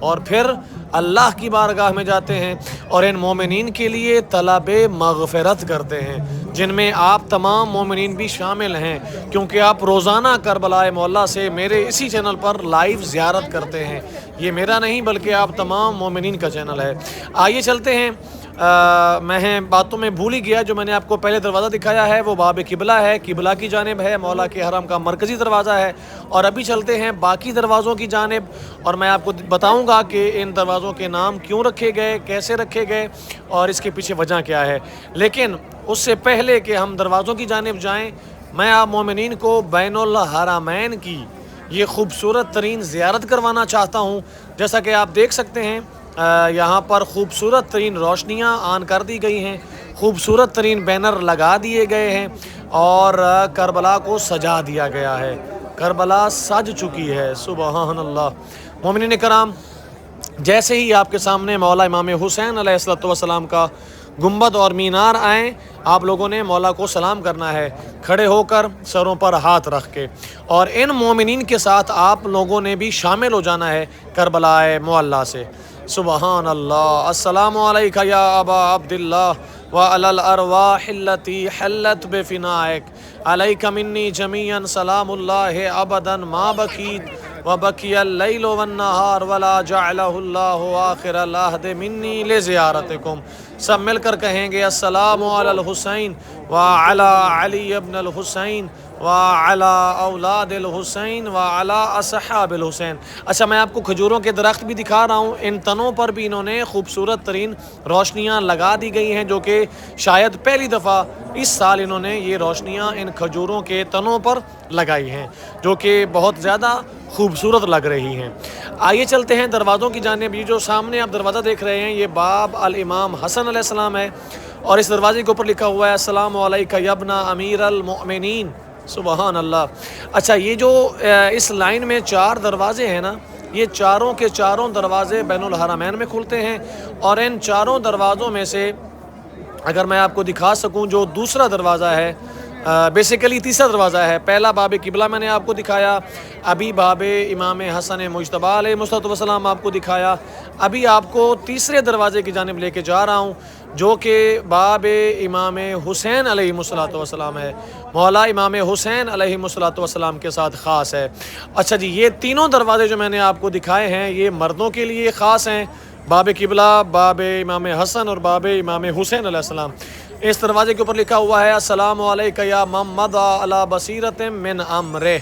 اور پھر اللہ کی بارگاہ میں جاتے ہیں اور ان مومنین کے لیے طلب مغفرت کرتے ہیں، جن میں آپ تمام مومنین بھی شامل ہیں، کیونکہ آپ روزانہ کربلا معلیٰ سے میرے اسی چینل پر لائیو زیارت کرتے ہیں۔ یہ میرا نہیں بلکہ آپ تمام مومنین کا چینل ہے۔ آئیے چلتے ہیں، میں باتوں میں بھول ہی گیا، جو میں نے آپ کو پہلے دروازہ دکھایا ہے وہ باب قبلہ ہے، قبلہ کی جانب ہے، مولا کے حرم کا مرکزی دروازہ ہے۔ اور ابھی چلتے ہیں باقی دروازوں کی جانب، اور میں آپ کو بتاؤں گا کہ ان دروازوں کے نام کیوں رکھے گئے، کیسے رکھے گئے، اور اس کے پیچھے وجہ کیا ہے۔ لیکن اس سے پہلے کہ ہم دروازوں کی جانب جائیں، میں آپ مومنین کو بین الحرمین کی یہ خوبصورت ترین زیارت کروانا چاہتا ہوں۔ جیسا کہ آپ دیکھ سکتے ہیں، یہاں پر خوبصورت ترین روشنیاں آن کر دی گئی ہیں، خوبصورت ترین بینر لگا دیے گئے ہیں، اور کربلا کو سجا دیا گیا ہے۔ کربلا سج چکی ہے، سبحان اللہ۔ مومنین کرام، جیسے ہی آپ کے سامنے مولا امام حسین علیہ السلام کا گنبد اور مینار آئیں، آپ لوگوں نے مولا کو سلام کرنا ہے، کھڑے ہو کر سروں پر ہاتھ رکھ کے، اور ان مومنین کے ساتھ آپ لوگوں نے بھی شامل ہو جانا ہے کربلا معلیٰ سے۔ سبحان اللہ۔ السلام علیکہ یا ابا عبداللہ وعلی الارواح التي حلت بفنائک، علیکہ منی جمیعا سلام اللہ ابدا ما بکیت وبکی اللیل والنہار ولا جعلہ اللہ آخر العہد منی لزیارتکم۔ سب مل کر کہیں گے السلام علی الحسین وعلی علی ابن الحسین وعلی اولاد الحسین وعلی اصحاب الحسین۔ اچھا، میں آپ کو کھجوروں کے درخت بھی دکھا رہا ہوں، ان تنوں پر بھی انہوں نے خوبصورت ترین روشنیاں لگا دی گئی ہیں، جو کہ شاید پہلی دفعہ اس سال انہوں نے یہ روشنیاں ان کھجوروں کے تنوں پر لگائی ہیں، جو کہ بہت زیادہ خوبصورت لگ رہی ہیں۔ آئیے چلتے ہیں دروازوں کی جانب۔ یہ جو سامنے آپ دروازہ دیکھ رہے ہیں، یہ باب الامام حسن علیہ السلام ہے، اور اس دروازے کے اوپر لکھا ہوا ہے السلام علیکہ یا ابن امیر المؤمنین۔ سبحان اللہ۔ اچھا، یہ جو اس لائن میں 4 دروازے ہیں نا، یہ چاروں کے چاروں دروازے بین الحرمین میں کھلتے ہیں، اور ان چاروں دروازوں میں سے اگر میں آپ کو دکھا سکوں، جو دوسرا دروازہ ہے، بیسیکلی تیسرا دروازہ ہے، پہلا باب قبلہ میں نے آپ کو دکھایا، ابھی باب امام حسن مجتبی علیہ السلام آپ کو دکھایا، ابھی آپ کو تیسرے دروازے کی جانب لے کے جا رہا ہوں، جو کہ باب امام حسین علیہ السلام ہے، مولا امام حسین علیہ السلام کے ساتھ خاص ہے۔ اچھا جی، یہ تینوں دروازے جو میں نے آپ کو دکھائے ہیں، یہ مردوں کے لیے خاص ہیں، باب قبلہ، باب امام حسن اور باب امام حسین علیہ السلام۔ اس دروازے کے اوپر لکھا ہوا ہے السلام علیکہ یا من مضی علی بصیرۃ من امرہ،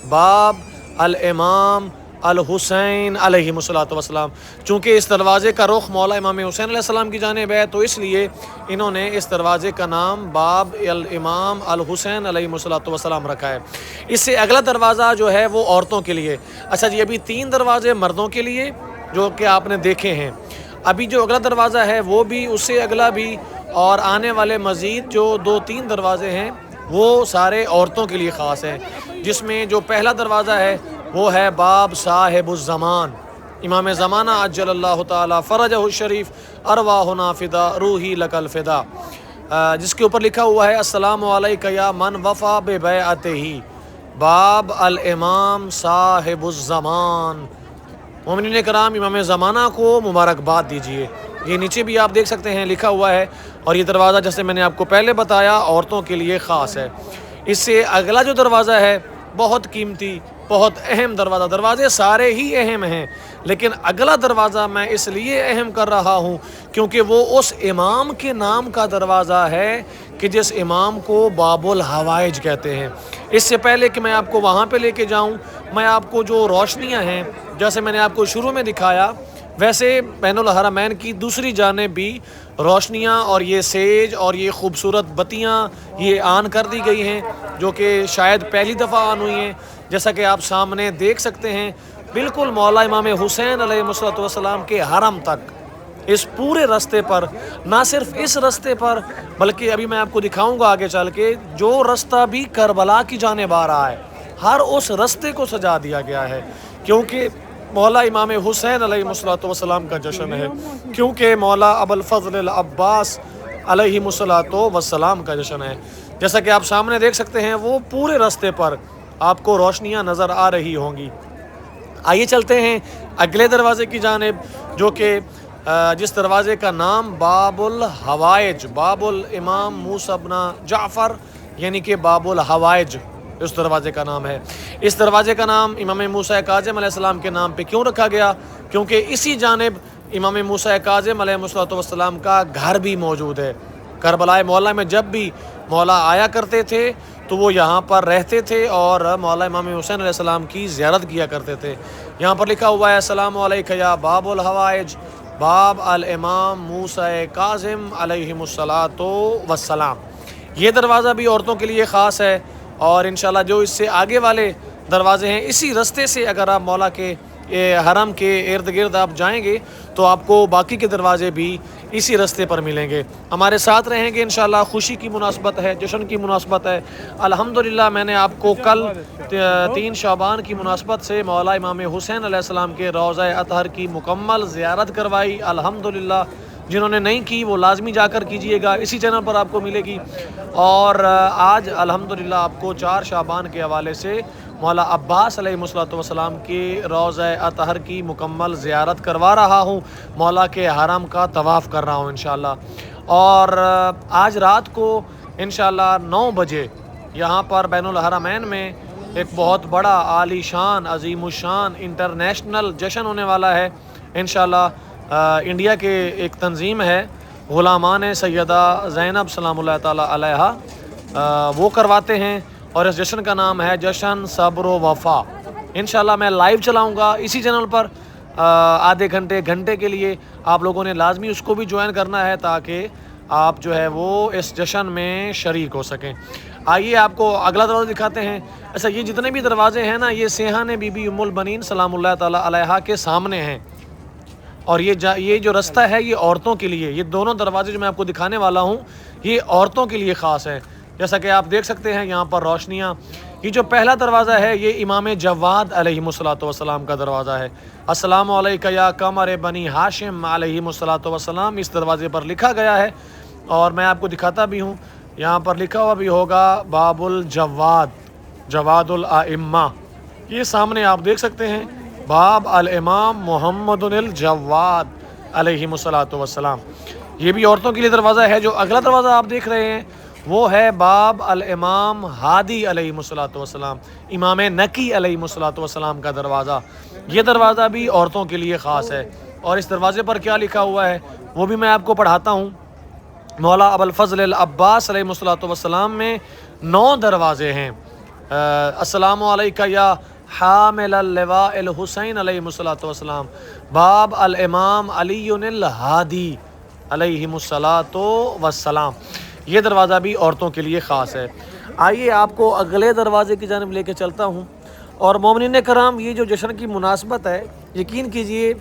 باب الامام الحسین علیہ السلام۔ چونکہ اس دروازے کا رخ مولا امام حسین علیہ السلام کی جانب ہے، تو اس لیے انہوں نے اس دروازے کا نام باب الامام الحسین علیہ السلام رکھا ہے۔ اس سے اگلا دروازہ جو ہے وہ عورتوں کے لیے۔ اچھا جی، ابھی 3 دروازے مردوں کے لیے جو کہ آپ نے دیکھے ہیں، ابھی جو اگلا دروازہ ہے وہ بھی، اس سے اگلا بھی، اور آنے والے مزید جو 2-3 دروازے ہیں وہ سارے عورتوں کے لیے خاص ہیں، جس میں جو پہلا دروازہ ہے وہ ہے باب صاحب الزمان، امام زمانہ عجل اللہ تعالی فرجہ الشریف ارواحنا فدا روحی لک الفدا، جس کے اوپر لکھا ہوا ہے السلام علیکہ یا من وفا ببیعتہ، باب الامام صاحب الزمان۔ مومنین کرام، امام زمانہ کو مبارکباد دیجیے۔ یہ نیچے بھی آپ دیکھ سکتے ہیں لکھا ہوا ہے، اور یہ دروازہ جیسے میں نے آپ کو پہلے بتایا عورتوں کے لیے خاص ہے۔ اس سے اگلا جو دروازہ ہے بہت قیمتی، بہت اہم دروازہ، دروازے سارے ہی اہم ہیں، لیکن اگلا دروازہ میں اس لیے اہم کر رہا ہوں کیونکہ وہ اس امام کے نام کا دروازہ ہے کہ جس امام کو باب الحوائج کہتے ہیں۔ اس سے پہلے کہ میں آپ کو وہاں پہ لے کے جاؤں، میں آپ کو جو روشنیاں ہیں، جیسے میں نے آپ کو شروع میں دکھایا، ویسے بین الحرمین کی دوسری جانب بھی روشنیاں اور یہ سیج اور یہ خوبصورت بتیاں یہ آن کر دی گئی ہیں، جو کہ شاید پہلی دفعہ آن ہوئی ہیں۔ جیسا کہ آپ سامنے دیکھ سکتے ہیں، بالکل مولا امام حسین علیہ السلام کے حرم تک اس پورے رستے پر، نہ صرف اس رستے پر بلکہ ابھی میں آپ کو دکھاؤں گا آگے چل کے، جو رستہ بھی کربلا کی جانب آ رہا ہے، ہر اس رستے کو سجا دیا گیا ہے، کیونکہ مولا امام حسین علیہ السلام کا جشن ہے، کیونکہ مولا ابوالفضل العباس علیہ السلام کا جشن ہے۔ جیسا کہ آپ سامنے دیکھ سکتے ہیں، وہ پورے رستے پر آپ کو روشنیاں نظر آ رہی ہوں گی۔ آئیے چلتے ہیں اگلے دروازے کی جانب، جو کہ جس دروازے کا نام باب الحوائج، باب الامام موسیٰ بن جعفر، یعنی کہ باب الحوائج اس دروازے کا نام ہے۔ اس دروازے کا نام امام موسیٰ کاظم علیہ السلام کے نام پہ کیوں رکھا گیا؟ کیونکہ اسی جانب امام موسیٰ کاظم علیہ السلام کا گھر بھی موجود ہے۔ کربلا مولا میں جب بھی مولا آیا کرتے تھے تو وہ یہاں پر رہتے تھے اور مولا امام حسین علیہ السلام کی زیارت کیا کرتے تھے۔ یہاں پر لکھا ہوا ہے السلام علیکہ یا باب الحوائج باب الامام موسیٰ کاظم علیہ السلام۔ یہ دروازہ بھی عورتوں کے لیے خاص ہے، اور انشاءاللہ جو اس سے آگے والے دروازے ہیں، اسی رستے سے اگر آپ مولا کے حرم کے ارد گرد آپ جائیں گے تو آپ کو باقی کے دروازے بھی اسی رستے پر ملیں گے۔ ہمارے ساتھ رہیں گے انشاءاللہ۔ خوشی کی مناسبت ہے، جشن کی مناسبت ہے۔ الحمدللہ میں نے آپ کو کل 3 شعبان کی مناسبت سے مولا امام حسین علیہ السلام کے روضہ اطہر کی مکمل زیارت کروائی۔ الحمدللہ جنہوں نے نہیں کی وہ لازمی جا کر کیجئے گا، اسی چینل پر آپ کو ملے گی۔ اور آج الحمدللہ آپ کو 4 شعبان کے حوالے سے مولا عباس علیہ السلام کے روضہ اطہر کی مکمل زیارت کروا رہا ہوں، مولا کے حرم کا طواف کر رہا ہوں انشاءاللہ۔ اور آج رات کو انشاءاللہ 9 بجے یہاں پر بین الحرمین میں ایک بہت بڑا عالی شان عظیم الشان انٹرنیشنل جشن ہونے والا ہے انشاءاللہ۔ انڈیا کے ایک تنظیم ہے غلامان سیدہ زینب سلام اللہ تعالیٰ علیہا، وہ کرواتے ہیں، اور اس جشن کا نام ہے جشن صبر و وفا۔ انشاءاللہ میں لائیو چلاؤں گا اسی چینل پر آدھے گھنٹے کے لیے۔ آپ لوگوں نے لازمی اس کو بھی جوائن کرنا ہے تاکہ آپ جو ہے وہ اس جشن میں شریک ہو سکیں۔ آئیے آپ کو اگلا دروازہ دکھاتے ہیں۔ ایسا یہ جتنے بھی دروازے ہیں نا، یہ سیحان بی بی ام البنین سلام اللہ تعالیٰ علیہا کے سامنے ہیں، اور یہ جو رستہ ہے یہ عورتوں کے لیے، یہ دونوں دروازے جو میں آپ کو دکھانے والا ہوں یہ عورتوں کے لیے خاص ہے۔ جیسا کہ آپ دیکھ سکتے ہیں یہاں پر روشنیاں۔ یہ جو پہلا دروازہ ہے یہ امام جواد علیہ السلام کا دروازہ ہے۔ السلام علیکہ یا قمر بنی ہاشم علیہ السلام، اس دروازے پر لکھا گیا ہے، اور میں آپ کو دکھاتا بھی ہوں۔ یہاں پر لکھا ہوا بھی ہوگا باب الجواد، جواد الائمہ، یہ سامنے آپ دیکھ سکتے ہیں، باب الامام محمد الجواد علیہ السلام۔ یہ بھی عورتوں کے لیے دروازہ ہے۔ جو اگلا دروازہ آپ دیکھ رہے ہیں وہ ہے باب الامام ہادی علیہ السلام، امام نقی علیہ السلام کا دروازہ۔ یہ دروازہ بھی عورتوں کے لیے خاص ہے، اور اس دروازے پر کیا لکھا ہوا ہے وہ بھی میں آپ کو پڑھاتا ہوں۔ مولا ابوالفضل العباس علیہ السلام میں 9 دروازے ہیں۔ السلام علیکہ یا حامل اللواء الحسین علیہ السلام، باب الامام علی الہادی علیہ السلام۔ یہ دروازہ بھی عورتوں کے لیے خاص ہے۔ آئیے آپ کو اگلے دروازے کی جانب لے کے چلتا ہوں۔ اور مومنین کرام، یہ جو جشن کی مناسبت ہے، یقین کیجئے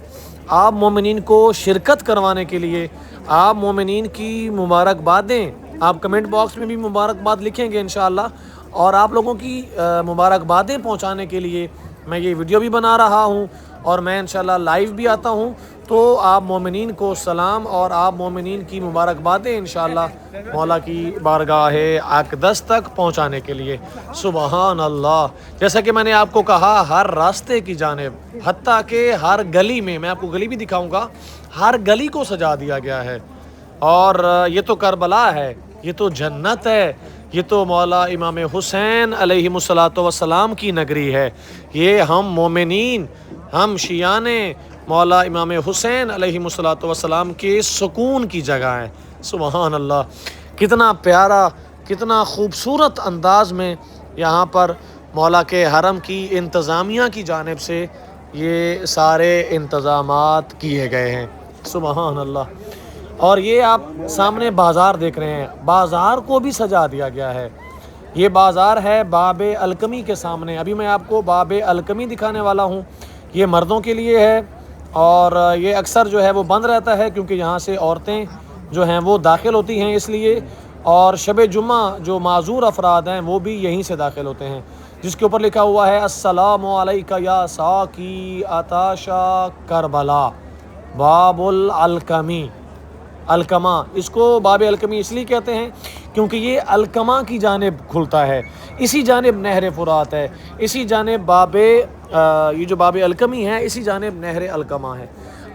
آپ مومنین کو شرکت کروانے کے لیے، آپ مومنین کی مبارکبادیں آپ کمنٹ باکس میں بھی مبارکباد لکھیں گے انشاءاللہ، اور آپ لوگوں کی مبارکبادیں پہنچانے کے لیے میں یہ ویڈیو بھی بنا رہا ہوں، اور میں انشاءاللہ لائیو بھی آتا ہوں، تو آپ مومنین کو سلام اور آپ مومنین کی مبارکبادیں انشاءاللہ مولا کی بارگاہ اقدس تک پہنچانے کے لیے۔ سبحان اللہ۔ جیسا کہ میں نے آپ کو کہا، ہر راستے کی جانب، حتیٰ کہ ہر گلی میں آپ کو گلی بھی دکھاؤں گا، ہر گلی کو سجا دیا گیا ہے۔ اور یہ تو کربلا ہے، یہ تو جنت ہے، یہ تو مولا امام حسین علیہ السلام کی نگری ہے۔ یہ ہم مومنین، ہم شیعان مولا امام حسین علیہ السلام کے سکون کی جگہ ہے۔ سبحان اللہ۔ کتنا پیارا، کتنا خوبصورت انداز میں یہاں پر مولا کے حرم کی انتظامیہ کی جانب سے یہ سارے انتظامات کیے گئے ہیں۔ سبحان اللہ۔ اور یہ آپ سامنے بازار دیکھ رہے ہیں، بازار کو بھی سجا دیا گیا ہے۔ یہ بازار ہے باب الکمی کے سامنے۔ ابھی میں آپ کو باب الکمی دکھانے والا ہوں۔ یہ مردوں کے لیے ہے، اور یہ اکثر جو ہے وہ بند رہتا ہے کیونکہ یہاں سے عورتیں جو ہیں وہ داخل ہوتی ہیں اس لیے، اور شب جمعہ جو معذور افراد ہیں وہ بھی یہیں سے داخل ہوتے ہیں، جس کے اوپر لکھا ہوا ہے السلام علیکہ یا ساقی عطاشا کربلا باب الکمی۔ الکما، اس کو باب الکمی اس لیے کہتے ہیں کیونکہ یہ الکما کی جانب کھلتا ہے، اسی جانب نہر فرات ہے، اسی جانب یہ جو باب الکمی ہے اسی جانب نہر الکما ہے۔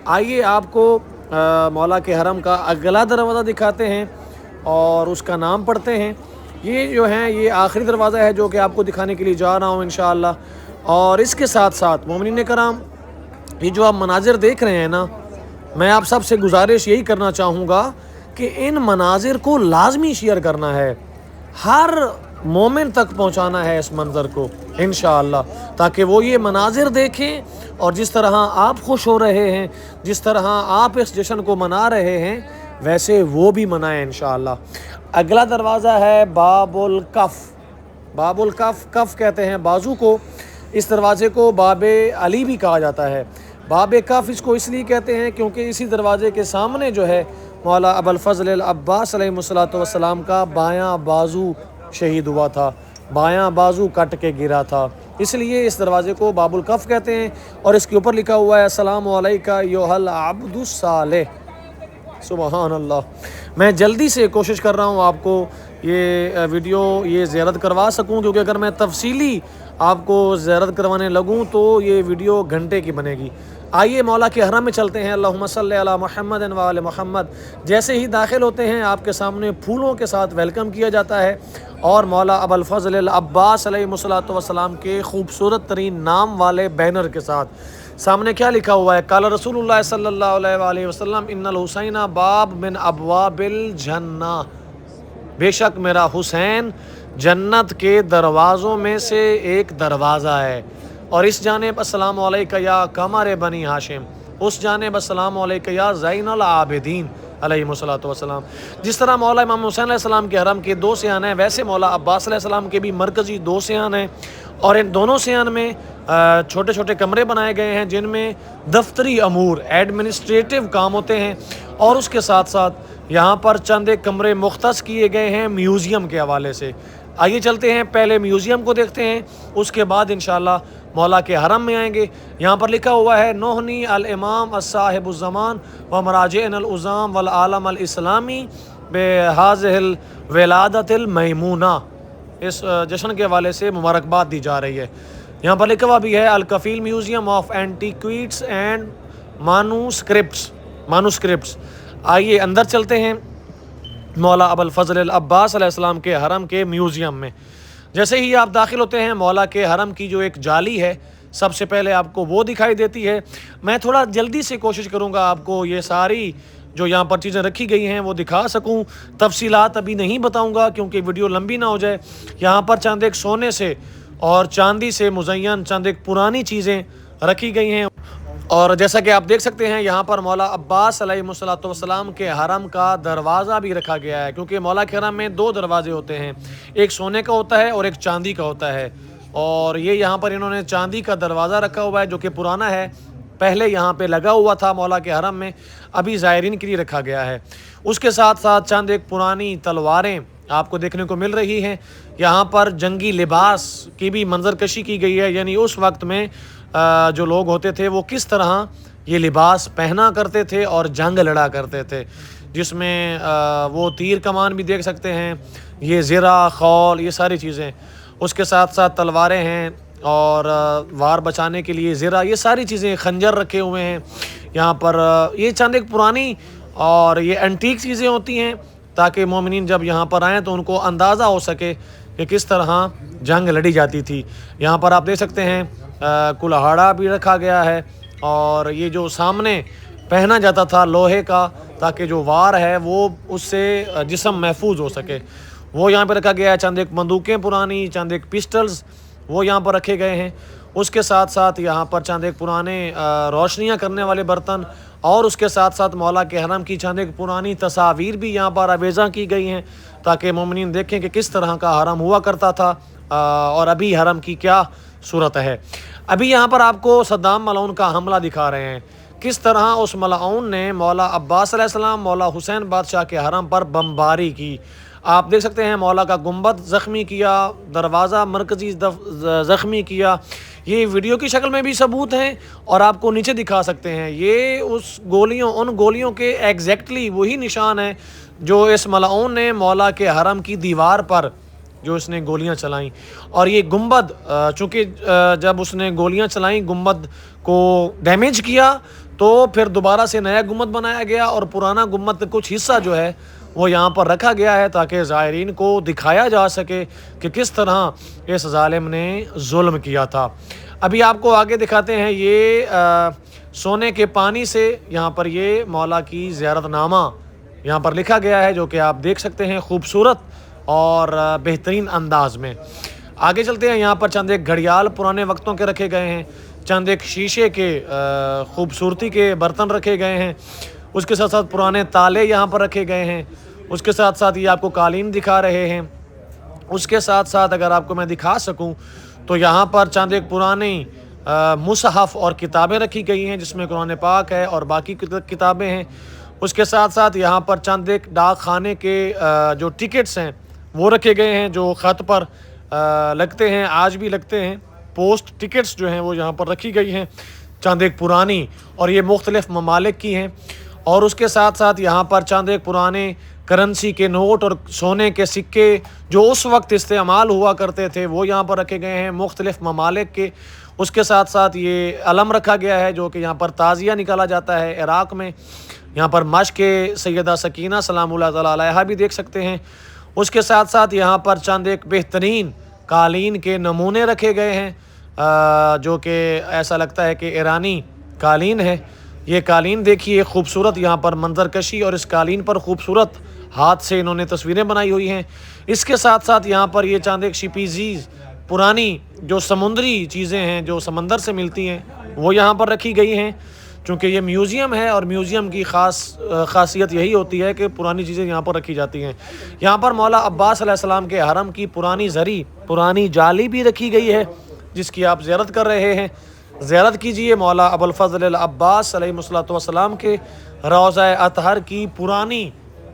آئیے آپ کو مولا کے حرم کا اگلا دروازہ دکھاتے ہیں اور اس کا نام پڑھتے ہیں۔ یہ جو ہے یہ آخری دروازہ ہے جو کہ آپ کو دکھانے کے لیے جا رہا ہوں انشاءاللہ۔ اور اس کے ساتھ ساتھ مومنین کرام، یہ جو آپ مناظر دیکھ رہے ہیں نا، میں آپ سب سے گزارش یہی کرنا چاہوں گا کہ ان مناظر کو لازمی شیئر کرنا ہے، ہر مومن تک پہنچانا ہے اس منظر کو انشاءاللہ، تاکہ وہ یہ مناظر دیکھیں اور جس طرح آپ خوش ہو رہے ہیں، جس طرح آپ اس جشن کو منا رہے ہیں، ویسے وہ بھی منائیں انشاءاللہ۔ اگلا دروازہ ہے باب الکف۔ باب الکف، کف کہتے ہیں بازو کو، اس دروازے کو باب علی بھی کہا جاتا ہے۔ باب کف اس کو اس لیے کہتے ہیں کیونکہ اسی دروازے کے سامنے جو ہے مولا ابوالفضل العباس علیہ السلام کا بایاں بازو شہید ہوا تھا، بایاں بازو کٹ کے گرا تھا، اس لیے اس دروازے کو باب الکف کہتے ہیں۔ اور اس کے اوپر لکھا ہوا ہے السلام علیکہ ایھا العبد الصالح۔ سبحان اللہ۔ میں جلدی سے کوشش کر رہا ہوں آپ کو یہ ویڈیو یہ زیارت کروا سکوں، کیونکہ اگر میں تفصیلی آپ کو زیارت کروانے لگوں تو یہ ویڈیو گھنٹے کی بنے گی۔ آئیے مولا کے حرم میں چلتے ہیں۔ اللہم صلی علی محمد و آل محمد۔ جیسے ہی داخل ہوتے ہیں آپ کے سامنے پھولوں کے ساتھ ویلکم کیا جاتا ہے، اور مولا ابوالفضل العباس علیہ السلام کے خوبصورت ترین نام والے بینر کے ساتھ سامنے کیا لکھا ہوا ہے؟ قال رسول اللہ صلی اللہ علیہ وآلہ وسلم ان الحسین باب من ابواب الجنہ، بے شک میرا حسین جنت کے دروازوں میں سے ایک دروازہ ہے۔ اور اس جانب السلام علیکہ یا قمر بنی ہاشم، اس جانب السلام علیکہ یا زین العابدین علیہ السلام۔ جس طرح مولا امام حسین علیہ السلام کے حرم کے دو سیان ہیں، ویسے مولا عباس علیہ السلام کے بھی مرکزی دو سیان ہیں، اور ان دونوں سیان میں چھوٹے چھوٹے کمرے بنائے گئے ہیں جن میں دفتری امور ایڈمنسٹریٹو کام ہوتے ہیں، اور اس کے ساتھ ساتھ یہاں پر چند ایک کمرے مختص کیے گئے ہیں میوزیم کے حوالے سے۔ آئیے چلتے ہیں، پہلے میوزیم کو دیکھتے ہیں، اس کے بعد انشاءاللہ مولا کے حرم میں آئیں گے۔ یہاں پر لکھا ہوا ہے نوحنی الامام الصاحب الزمان و مراجعنا العظام والعالم الاسلامی بہذہ الولادۃ المیمونہ۔ اس جشن کے حوالے سے مبارکباد دی جا رہی ہے۔ یہاں پر لکھا ہوا بھی ہے الکفیل میوزیم آف اینٹیکویٹس اینڈ مانوسکرپٹس۔ آئیے اندر چلتے ہیں مولا ابوالفضل العباس علیہ السلام کے حرم کے میوزیم میں۔ جیسے ہی آپ داخل ہوتے ہیں مولا کے حرم کی جو ایک جالی ہے سب سے پہلے آپ کو وہ دکھائی دیتی ہے۔ میں تھوڑا جلدی سے کوشش کروں گا آپ کو یہ ساری جو یہاں پر چیزیں رکھی گئی ہیں وہ دکھا سکوں، تفصیلات ابھی نہیں بتاؤں گا کیونکہ ویڈیو لمبی نہ ہو جائے۔ یہاں پر چند ایک سونے سے اور چاندی سے مزین چند ایک پرانی چیزیں رکھی گئی ہیں، اور جیسا کہ آپ دیکھ سکتے ہیں یہاں پر مولا عباس علیہ السلام کے حرم کا دروازہ بھی رکھا گیا ہے، کیونکہ مولا کے حرم میں دو دروازے ہوتے ہیں، ایک سونے کا ہوتا ہے اور ایک چاندی کا ہوتا ہے، اور یہ یہاں پر انہوں نے چاندی کا دروازہ رکھا ہوا ہے جو کہ پرانا ہے، پہلے یہاں پہ لگا ہوا تھا مولا کے حرم میں، ابھی زائرین کے لیے رکھا گیا ہے۔ اس کے ساتھ ساتھ چند ایک پرانی تلواریں آپ کو دیکھنے کو مل رہی ہیں۔ یہاں پر جنگی لباس کی بھی منظر کشی کی گئی ہے، یعنی اس وقت میں جو لوگ ہوتے تھے وہ کس طرح یہ لباس پہنا کرتے تھے اور جنگ لڑا کرتے تھے، جس میں وہ تیر کمان بھی دیکھ سکتے ہیں، یہ زرہ خول، یہ ساری چیزیں، اس کے ساتھ ساتھ تلواریں ہیں اور وار بچانے کے لیے زرہ، یہ ساری چیزیں، خنجر رکھے ہوئے ہیں یہاں پر۔ یہ چند ایک پرانی اور یہ انٹیک چیزیں ہوتی ہیں تاکہ مومنین جب یہاں پر آئیں تو ان کو اندازہ ہو سکے کہ کس طرح جنگ لڑی جاتی تھی۔ یہاں پر آپ دیکھ سکتے ہیں کلہاڑا بھی رکھا گیا ہے، اور یہ جو سامنے پہنا جاتا تھا لوہے کا تاکہ جو وار ہے وہ اس سے جسم محفوظ ہو سکے، وہ یہاں پہ رکھا گیا ہے۔ چند ایک بندوقیں پرانی، چند ایک پسٹلز وہ یہاں پر رکھے گئے ہیں۔ اس کے ساتھ ساتھ یہاں پر چند ایک پرانے روشنیاں کرنے والے برتن، اور اس کے ساتھ ساتھ مولا کے حرم کی چند ایک پرانی تصاویر بھی یہاں پر آویزاں کی گئی ہیں تاکہ مومنین دیکھیں کہ کس طرح کا حرم ہوا کرتا تھا اور ابھی حرم کی کیا صورت ہے۔ ابھی یہاں پر آپ کو صدام ملعون کا حملہ دکھا رہے ہیں، کس طرح اس ملعون نے مولا عباس علیہ السلام، مولا حسین بادشاہ کے حرم پر بمباری کی۔ آپ دیکھ سکتے ہیں مولا کا گنبد زخمی کیا، دروازہ مرکزی زخمی کیا. یہ ویڈیو کی شکل میں بھی ثبوت ہیں اور آپ کو نیچے دکھا سکتے ہیں. یہ ان گولیوں کے ایگزیکٹلی وہی نشان ہیں جو اس ملعون نے مولا کے حرم کی دیوار پر جو اس نے گولیاں چلائیں. اور یہ گنبد چونکہ جب اس نے گولیاں چلائیں گنبد کو ڈیمیج کیا تو پھر دوبارہ سے نیا گنبد بنایا گیا اور پرانا گنبد کا کچھ حصہ جو ہے وہ یہاں پر رکھا گیا ہے تاکہ زائرین کو دکھایا جا سکے کہ کس طرح اس ظالم نے ظلم کیا تھا. ابھی آپ کو آگے دکھاتے ہیں. یہ سونے کے پانی سے یہاں پر یہ مولا کی زیارت نامہ یہاں پر لکھا گیا ہے جو کہ آپ دیکھ سکتے ہیں خوبصورت اور بہترین انداز میں. آگے چلتے ہیں. یہاں پر چند ایک گھڑیال پرانے وقتوں کے رکھے گئے ہیں، چند ایک شیشے کے خوبصورتی کے برتن رکھے گئے ہیں، اس کے ساتھ ساتھ پرانے تالے یہاں پر رکھے گئے ہیں، اس کے ساتھ ساتھ یہ آپ کو قالین دکھا رہے ہیں. اس کے ساتھ ساتھ اگر آپ کو میں دکھا سکوں تو یہاں پر چند ایک پرانی مصحف اور کتابیں رکھی گئی ہیں جس میں قرآن پاک ہے اور باقی کتابیں ہیں. اس کے ساتھ ساتھ یہاں پر چند ایک ڈاک خانے کے جو ٹکٹس ہیں وہ رکھے گئے ہیں جو خط پر لگتے ہیں، آج بھی لگتے ہیں. پوسٹ ٹکٹس جو ہیں وہ یہاں پر رکھی گئی ہیں چند ایک پرانی، اور یہ مختلف ممالک کی ہیں. اور اس کے ساتھ ساتھ یہاں پر چند ایک پرانے کرنسی کے نوٹ اور سونے کے سکے جو اس وقت استعمال ہوا کرتے تھے وہ یہاں پر رکھے گئے ہیں مختلف ممالک کے. اس کے ساتھ ساتھ یہ علم رکھا گیا ہے جو کہ یہاں پر تعزیہ نکالا جاتا ہے عراق میں. یہاں پر مشق سیدہ سکینہ سلام اللہ تعالیٰ علیہا بھی دیکھ سکتے ہیں. اس کے ساتھ ساتھ یہاں پر چند ایک بہترین قالین کے نمونے رکھے گئے ہیں جو کہ ایسا لگتا ہے کہ ایرانی قالین ہے. یہ قالین دیکھیے خوبصورت یہاں پر منظر کشی، اور اس قالین پر خوبصورت ہاتھ سے انہوں نے تصویریں بنائی ہوئی ہیں. اس کے ساتھ ساتھ یہاں پر یہ چند ایک شپیزیز پرانی جو سمندری چیزیں ہیں جو سمندر سے ملتی ہیں وہ یہاں پر رکھی گئی ہیں. چونکہ یہ میوزیم ہے اور میوزیم کی خاصیت یہی ہوتی ہے کہ پرانی چیزیں یہاں پر رکھی جاتی ہیں. یہاں پر مولا عباس علیہ السلام کے حرم کی پرانی زری، پرانی جالی بھی رکھی گئی ہے جس کی آپ زیارت کر رہے ہیں. زیارت کیجئے. مولا ابوالفضل العباس علیہ السلام کے روضہ اطہر کی پرانی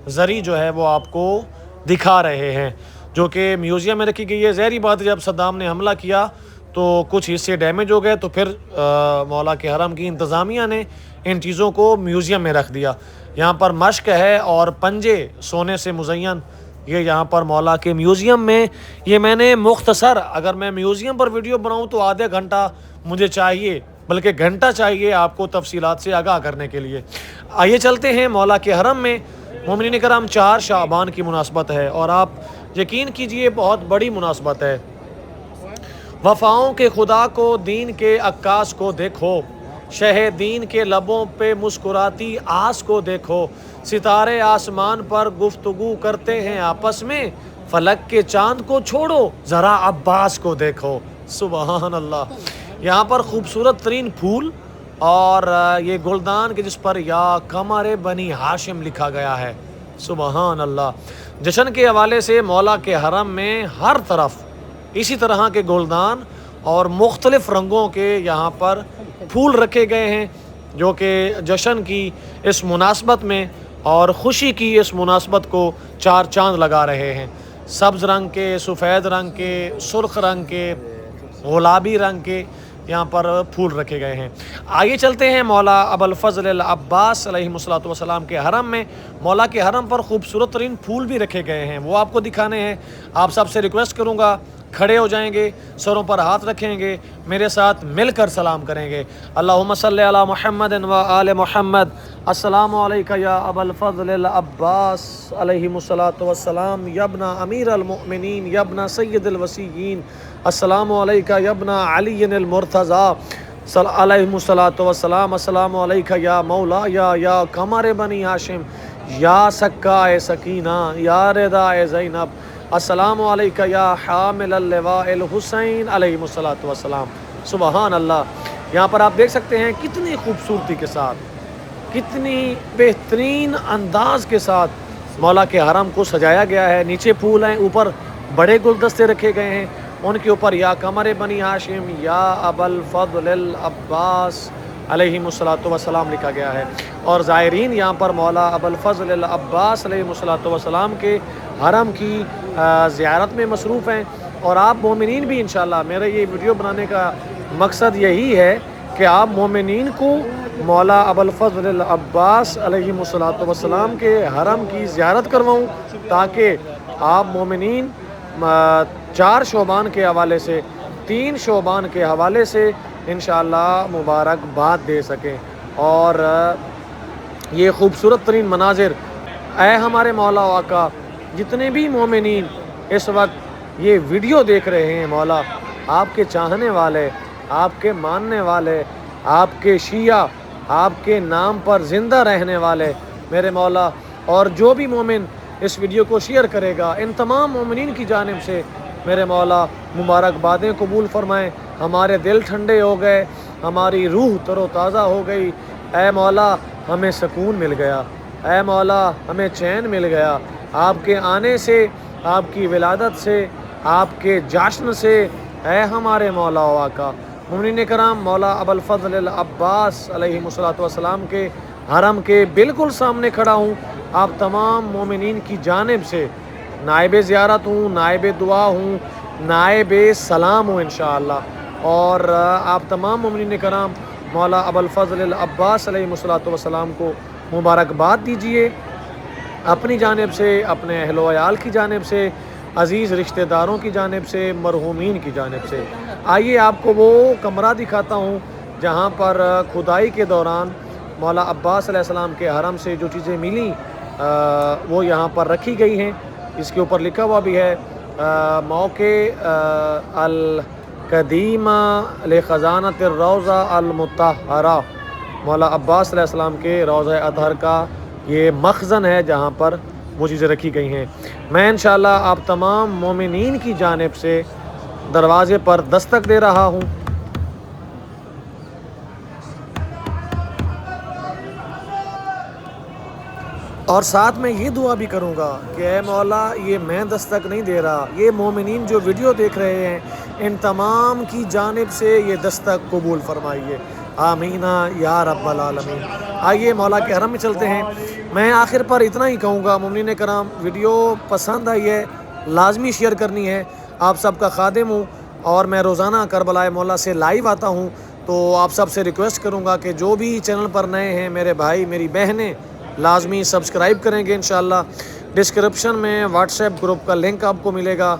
زری جو ہے وہ آپ کو دکھا رہے ہیں جو کہ میوزیم میں رکھی گئی ہے. ظاہری بات ہے جب صدام نے حملہ کیا تو کچھ حصے ڈیمیج ہو گئے تو پھر مولا کے حرم کی انتظامیہ نے ان چیزوں کو میوزیم میں رکھ دیا. یہاں پر مشق ہے اور پنجے سونے سے مزین، یہ یہاں پر مولا کے میوزیم میں. یہ میں نے مختصر، اگر میں میوزیم پر ویڈیو بناؤں تو آدھا گھنٹہ مجھے چاہیے، بلکہ گھنٹہ چاہیے آپ کو تفصیلات سے آگاہ کرنے کے لیے. آئیے چلتے ہیں مولا کے حرم میں. مومنین کرام 4 شعبان کی مناسبت ہے اور آپ یقین کیجئے بہت بڑی مناسبت ہے. وفاؤں کے خدا کو، دین کے عکاس کو دیکھو، شہ دین کے لبوں پہ مسکراتی آس کو دیکھو. ستارے آسمان پر گفتگو کرتے ہیں آپس میں، فلک کے چاند کو چھوڑو ذرا عباس کو دیکھو. سبحان اللہ. یہاں پر خوبصورت ترین پھول اور یہ گلدان کے جس پر یا قمر بنی ہاشم لکھا گیا ہے. سبحان اللہ. جشن کے حوالے سے مولا کے حرم میں ہر طرف اسی طرح کے گلدان اور مختلف رنگوں کے یہاں پر پھول رکھے گئے ہیں جو کہ جشن کی اس مناسبت میں اور خوشی کی اس مناسبت کو 4 چاند لگا رہے ہیں. سبز رنگ کے، سفید رنگ کے، سرخ رنگ کے، گلابی رنگ کے یہاں پر پھول رکھے گئے ہیں. آئیے چلتے ہیں مولا ابوالفضل العباس علیہ السلام کے حرم میں. مولا کے حرم پر خوبصورت ترین پھول بھی رکھے گئے ہیں، وہ آپ کو دکھانے ہیں. آپ سب سے ریکویسٹ کروں گا کھڑے ہو جائیں گے، سروں پر ہاتھ رکھیں گے، میرے ساتھ مل کر سلام کریں گے. اللہم صلی علی محمد و آل محمد. السلام علیکہ یا ابوالفضل العباس علیہ السلام، یا ابن امیر المؤمنین، یا ابن سید الوصیین. السلام علیکہ یا ابن علی المرتضی علیہ السلام. السلام علیکہ یا مولا یا قمر بنی ہاشم، یا سکائے سکینہ، یا ردائے زینب. السلام علیکہ یا حامل اللواء الحسین علیہ السلام. سبحان اللہ. یہاں پر آپ دیکھ سکتے ہیں کتنی خوبصورتی کے ساتھ، کتنی بہترین انداز کے ساتھ مولا کے حرم کو سجایا گیا ہے. نیچے پھول ہیں، اوپر بڑے گلدستے رکھے گئے ہیں، ان کے اوپر یا قمر بنی ہاشم یا ابوالفضل العباس علیہ السلام لکھا گیا ہے. اور زائرین یہاں پر مولا ابوالفضل العباس علیہ السلام کے حرم کی زیارت میں مصروف ہیں، اور آپ مومنین بھی انشاءاللہ، میرا یہ ویڈیو بنانے کا مقصد یہی ہے کہ آپ مومنین کو مولا ابوالفضل العباس علیہ السلام کے حرم کی زیارت کرواؤں، تاکہ آپ مومنین 4 شعبان کے حوالے سے، 3 شعبان کے حوالے سے انشاءاللہ مبارکباد دے سکیں۔ اور یہ خوبصورت ترین مناظر، اے ہمارے مولا و آقا، جتنے بھی مومنین اس وقت یہ ویڈیو دیکھ رہے ہیں مولا، آپ کے چاہنے والے، آپ کے ماننے والے، آپ کے شیعہ، آپ کے نام پر زندہ رہنے والے میرے مولا، اور جو بھی مومن اس ویڈیو کو شیئر کرے گا، ان تمام مومنین کی جانب سے میرے مولا مبارکبادیں قبول فرمائیں۔ ہمارے دل ٹھنڈے ہو گئے، ہماری روح تر و تازہ ہو گئی۔ اے مولا ہمیں سکون مل گیا، اے مولا ہمیں چین مل گیا، آپ کے آنے سے، آپ کی ولادت سے، آپ کے جشن سے، اے ہمارے مولا و آقا۔ مومنین کرام، مولا ابوالفضل العباس علیہ السلام کے حرم کے بالکل سامنے کھڑا ہوں۔ آپ تمام مومنین کی جانب سے نائب زیارت ہوں، نائب دعا ہوں، نائب سلام ہوں انشاءاللہ، اور آپ تمام مومنین کرام مولا ابوالفضل العباس علیہ السلام کو مبارکباد دیجئے، اپنی جانب سے، اپنے اہل و عیال کی جانب سے، عزیز رشتہ داروں کی جانب سے، مرحومین کی جانب سے۔ آئیے آپ کو وہ کمرہ دکھاتا ہوں جہاں پر کھدائی کے دوران مولا عباس علیہ السلام کے حرم سے جو چیزیں ملیں وہ یہاں پر رکھی گئی ہیں۔ اس کے اوپر لکھا ہوا بھی ہے موقع القدیمہ لخزانۃ الروضہ المطہرہ، مولا عباس علیہ السلام کے روضہ اطہر کا یہ مخزن ہے جہاں پر وہ چیزیں رکھی گئی ہیں۔ میں انشاءاللہ آپ تمام مومنین کی جانب سے دروازے پر دستک دے رہا ہوں۔ اور ساتھ میں یہ دعا بھی کروں گا کہ اے مولا، یہ میں دستک نہیں دے رہا، یہ مومنین جو ویڈیو دیکھ رہے ہیں ان تمام کی جانب سے یہ دستک قبول فرمائیے، آمین یا رب العالمین۔ آئیے مولا کے حرم میں چلتے ہیں۔ میں آخر پر اتنا ہی کہوں گا مومنین کرام، ویڈیو پسند آئی ہے لازمی شیئر کرنی ہے۔ آپ سب کا خادم ہوں، اور میں روزانہ کربلائے مولا سے لائیو آتا ہوں، تو آپ سب سے ریکویسٹ کروں گا کہ جو بھی چینل پر نئے ہیں، میرے بھائی میری بہنیں، لازمی سبسکرائب کریں گے انشاءاللہ۔ ڈسکرپشن میں واٹس ایپ گروپ کا لنک آپ کو ملے گا،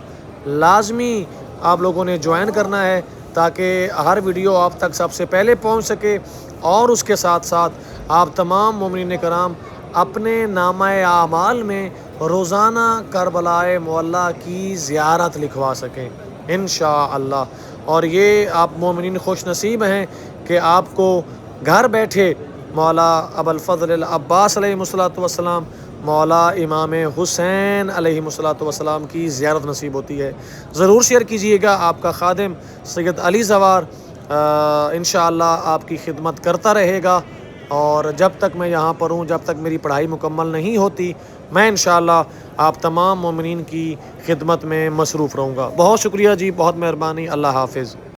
لازمی آپ لوگوں نے جوائن کرنا ہے تاکہ ہر ویڈیو آپ تک سب سے پہلے پہنچ سکے، اور اس کے ساتھ ساتھ آپ تمام مومنین کرام اپنے نامہ اعمال میں روزانہ کربلائے مولا کی زیارت لکھوا سکیں انشاءاللہ۔ اور یہ آپ مومنین خوش نصیب ہیں کہ آپ کو گھر بیٹھے مولا ابوالفضل العباس علیہ السلام، مولا امام حسین علیہ السلام کی زیارت نصیب ہوتی ہے۔ ضرور شیئر کیجئے گا۔ آپ کا خادم سید علی زوار انشاءاللہ آپ کی خدمت کرتا رہے گا، اور جب تک میں یہاں پر ہوں، جب تک میری پڑھائی مکمل نہیں ہوتی، میں انشاءاللہ آپ تمام مومنین کی خدمت میں مصروف رہوں گا۔ بہت شکریہ جی، بہت مہربانی، اللہ حافظ۔